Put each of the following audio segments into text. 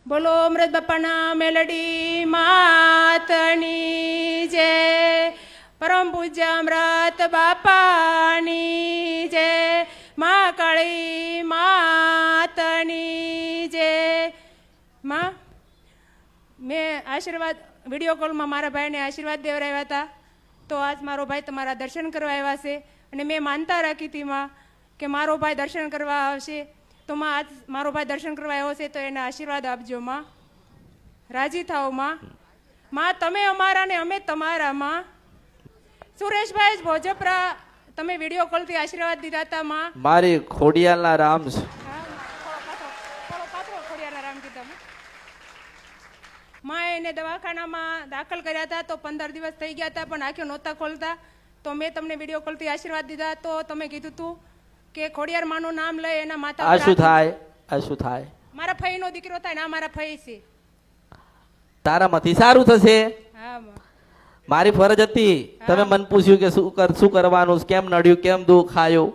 બોલો અમૃત બાપાના મેલડી માતની જય, પરમ પૂજ્ય અમૃત બાપાની જય, મા કાળી માતની જય. માં મેં આશીર્વાદ વિડીયો કોલમાં મારા ભાઈને આશીર્વાદ દેવરાવ્યા હતા, તો આજ મારો ભાઈ તમારા દર્શન કરવા આવ્યા છે અને મેં માનતા રાખી હતી માં કે મારો ભાઈ દર્શન કરવા આવશે, તો માં આજ મારો ભાઈ દર્શન કરવા આવ્યો છે તો એને આશીર્વાદ આપજો માં, રાજી થાઓ માં. માં તમે અમારા ને અમે તમારા માં. સુરેશભાઈ ભોજપરા તમે વિડીયો કોલથી આશીર્વાદ દીધા હતા માં. મારી ખોડિયાલના રામ છે. માં એને દવાખાનામાં દાખલ કર્યા હતા તો 15 દિવસ થઈ ગયા હતા પણ આંખો નહોતા ખોલતા, તો મેં તમને વિડીયો કોલથી આશીર્વાદ દીધા તો તમે કીધું હતું કે ખોડિયાર માનું નામ લઈ એના માતા. આ શું થાય? આ શું થાય? મારા ફઈનો દીકરો થાય ને આ મારા ફઈ છે. તારામાંથી સારું થશે. હા માં. મારી ફરજ હતી, તમે મને પૂછ્યું કે શું કરવાનું, કેમ નડ્યું, કેમ દુઃખ આવ્યું,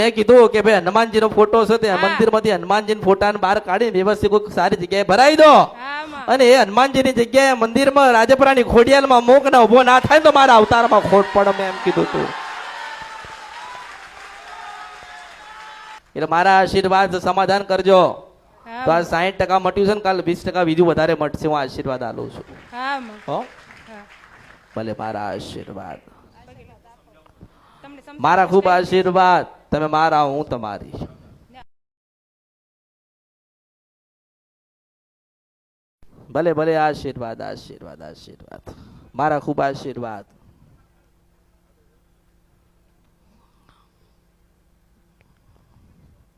મેં કીધું કે ભાઈ હનુમાનજી નો ફોટો છે તે મંદિરમાંથી હનુમાનજી ફોટા બહાર કાઢી વ્યવસ્થિત કોઈ સારી જગ્યાએ ભરાઈ દો, અને એ હનુમાનજી ની જગ્યાએ મંદિરમાં રાજપરાની ખોડિયાલમાં મોક ના ઉભો ના થાય તો મારા અવતારમાં ખોટ પડે, મેં એમ કીધું હતું. એટલે મારા આશીર્વાદ સમાધાન કરજો. તો આ 60% મટ્યું છે ને કાલે 20% બીજું વધારે મટશે, હું આશીર્વાદ આલું છું. હો ભલે મારા આશીર્વાદ, મારા ખૂબ આશીર્વાદ, તમે મારા હું તમારી. ભલે ભલે આશીર્વાદ આશીર્વાદ આશીર્વાદ, મારા ખૂબ આશીર્વાદ.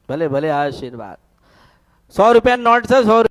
ભલે ભલે આશીર્વાદ. 100 રૂપિયા નોટ છે, 100